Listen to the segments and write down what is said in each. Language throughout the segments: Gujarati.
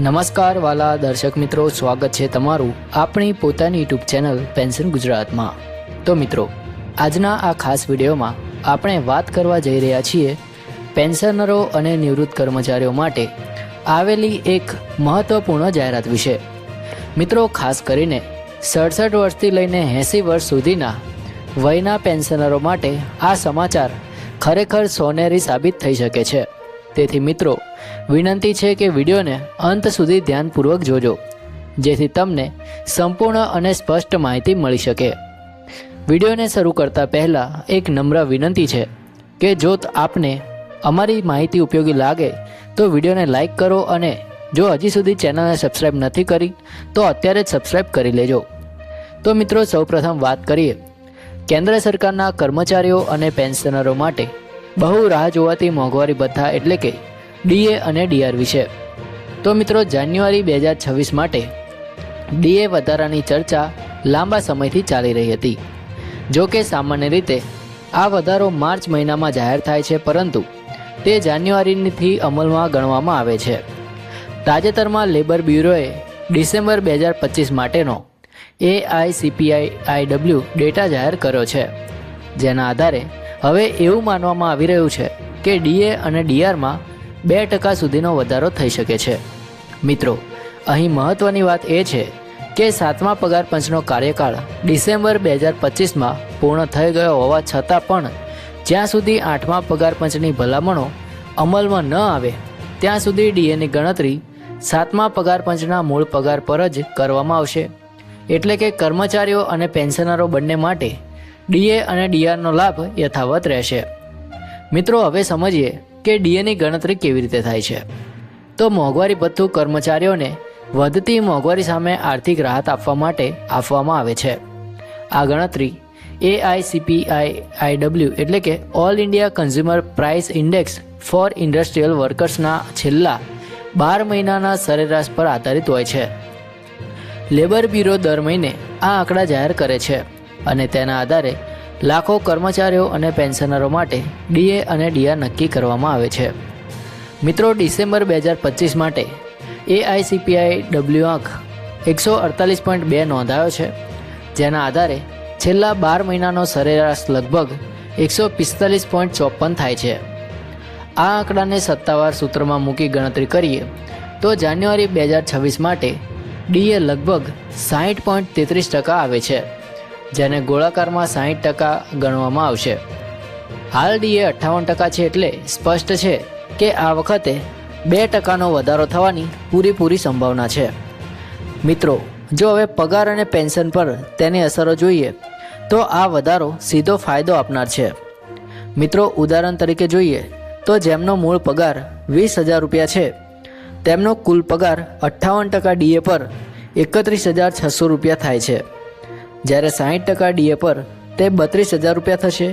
નમસ્કાર વાલા દર્શક મિત્રો, સ્વાગત છે તમારું આપણી પોતાની યુટ્યુબ ચેનલ પેન્શન ગુજરાતમાં। તો મિત્રો, આજના આ ખાસ વિડીયોમાં આપણે વાત કરવા જઈ રહ્યા છીએ પેન્શનરો અને નિવૃત્ત કર્મચારીઓ માટે આવેલી એક મહત્વપૂર્ણ જાહેરાત વિશે। મિત્રો, ખાસ કરીને 67 વર્ષથી લઈને 80 વર્ષ સુધીના વયના પેન્શનરો માટે આ સમાચાર ખરેખર સોનેરી સાબિત થઈ શકે છે। તેથી મિત્રો, વિનંતી છે કે વિડીયોને અંત સુધી ધ્યાનપૂર્વક જોજો, જેથી તમને સંપૂર્ણ અને સ્પષ્ટ માહિતી મળી શકે। વિડીયોને શરૂ કરતા પહેલાં એક નમ્ર વિનંતી છે કે જો આપને અમારી માહિતી ઉપયોગી લાગે તો વિડીયોને લાઈક કરો, અને જો હજી સુધી ચેનલને સબસ્ક્રાઈબ નથી કરી તો અત્યારે જ સબસ્ક્રાઈબ કરી લેજો। તો મિત્રો, સૌપ્રથમ વાત કરીએ કેન્દ્ર સરકારના કર્મચારીઓ અને પેન્શનરો માટે બહુ રાહ જોવાતી મોંઘવારી ભથ્થા એટલે કે ડીએ અને ડીઆર વિશે। તો મિત્રો, જાન્યુઆરી 2026 માટે ડીએ વધારાની ચર્ચા લાંબા સમયથી ચાલી રહી હતી। જો કે સામાન્ય રીતે આ વધારો માર્ચ મહિનામાં જાહેર થાય છે, પરંતુ તે જાન્યુઆરીથી અમલમાં ગણવામાં આવે છે। તાજેતરમાં લેબર બ્યુરોએ ડિસેમ્બર 2025 માટેનો AICPIW ડેટા જાહેર કર્યો છે, જેના આધારે હવે એવું માનવામાં આવી રહ્યું છે કે ડીએ અને ડીઆરમાં 2% સુધીનો વધારો થઈ શકે છે। મિત્રો, અહીં મહત્ત્વની વાત એ છે કે 7મા પગાર પંચનો કાર્યકાળ ડિસેમ્બર 2025માં પૂર્ણ થઈ ગયો હોવા છતાં પણ જ્યાં સુધી 8મા પગાર પંચની ભલામણો અમલમાં ન આવે ત્યાં સુધી ડીએની ગણતરી 7મા પગાર પંચના મૂળ પગાર પર જ કરવામાં આવશે। એટલે કે કર્મચારીઓ અને પેન્શનરો બંને માટે ડીએ અને ડીઆરનો લાભ યથાવત રહેશે। મિત્રો, હવે સમજીએ કે ડીએની ગણતરી કેવી રીતે થાય છે। તો મોંઘવારી ભથ્થું કર્મચારીઓને વધતી મોંઘવારી સામે આર્થિક રાહત આપવા માટે આપવામાં આવે છે। આ ગણતરી AICPIW એટલે કે all India consumer price index for industrial વર્કર્સના છેલ્લા 12 મહિનાના સરેરાશ પર આધારિત હોય છે। લેબર બ્યુરો દર મહિને આ આંકડા જાહેર કરે છે, અને તેના આધારે લાખો કર્મચારીઓ અને પેન્શનરો માટે ડીએ અને ડીઆર નક્કી કરવામાં આવે છે। મિત્રો, ડિસેમ્બર 2025 માટે AICPIW આંક 148.2 નોંધાયો છે, જેના આધારે છેલ્લા 12 મહિનાનો સરેરાશ લગભગ 145.54 થાય છે। આ આંકડાને સત્તાવાર સૂત્રમાં મૂકી ગણતરી કરીએ તો જાન્યુઆરી 2026 માટે ડીએ લગભગ 60.33% આવે છે, જેને ગોળાકારમાં 60% ગણવામાં આવશે। હાલ ડીએ 58% છે, એટલે સ્પષ્ટ છે કે આ વખતે 2%નો વધારો થવાની પૂરેપૂરી સંભાવના છે। મિત્રો, જો હવે પગાર અને પેન્શન પર તેની અસરો જોઈએ તો આ વધારો સીધો ફાયદો આપનાર છે। મિત્રો, ઉદાહરણ તરીકે જોઈએ તો જેમનો મૂળ પગાર 20,000 રૂપિયા છે તેમનો કુલ પગાર 58% ડીએ પર 31,600 રૂપિયા થાય છે, જ્યારે 60% ડીએ પર તે 32,000 રૂપિયા થશે,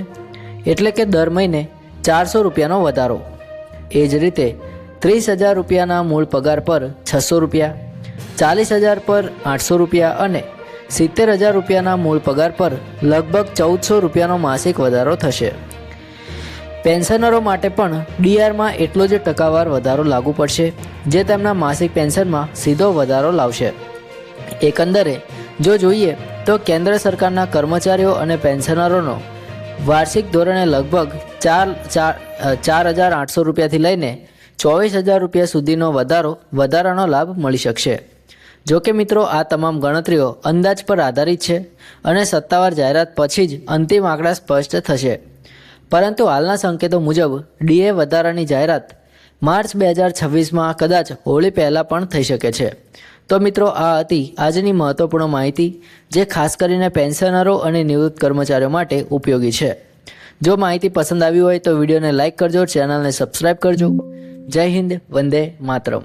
એટલે કે દર મહિને 400 રૂપિયાનો વધારો। એ જ રીતે 30,000 રૂપિયાના મૂળ પગાર પર 600 રૂપિયા, 40,000 પર 800 રૂપિયા અને 70,000 રૂપિયાના મૂળ પગાર પર લગભગ 1,400 રૂપિયાનો માસિક વધારો થશે। પેન્શનરો માટે પણ ડીઆરમાં એટલો જ ટકાવાર વધારો લાગુ પડશે, જે તેમના માસિક પેન્શનમાં સીધો વધારો લાવશે। એકંદરે જો જોઈએ તો કેન્દ્ર સરકારના કર્મચારીઓ અને પેન્શનરોનો વાર્ષિક ધોરણે લગભગ 4,800 રૂપિયાથી લઈને 24,000 રૂપિયા સુધીનો વધારાનો લાભ મળી શકશે। જો કે મિત્રો, આ તમામ ગણતરીઓ અંદાજ પર આધારિત છે અને સત્તાવાર જાહેરાત પછી જ અંતિમ આંકડા સ્પષ્ટ થશે, પરંતુ હાલના સંકેતો મુજબ ડીએ વધારાની જાહેરાત માર્ચ 2026માં કદાચ હોળી પહેલાં પણ થઈ શકે છે। તો મિત્રો, આ હતી આજની મહત્વપૂર્ણ માહિતી, જે ખાસ કરીને પેન્શનરો અને નિવૃત્ત કર્મચારીઓ માટે ઉપયોગી છે। જો માહિતી પસંદ આવી હોય તો વિડીયોને લાઇક કરજો, ચેનલને સબસ્ક્રાઈબ કરજો। જય હિન્દ, વંદે માતરમ।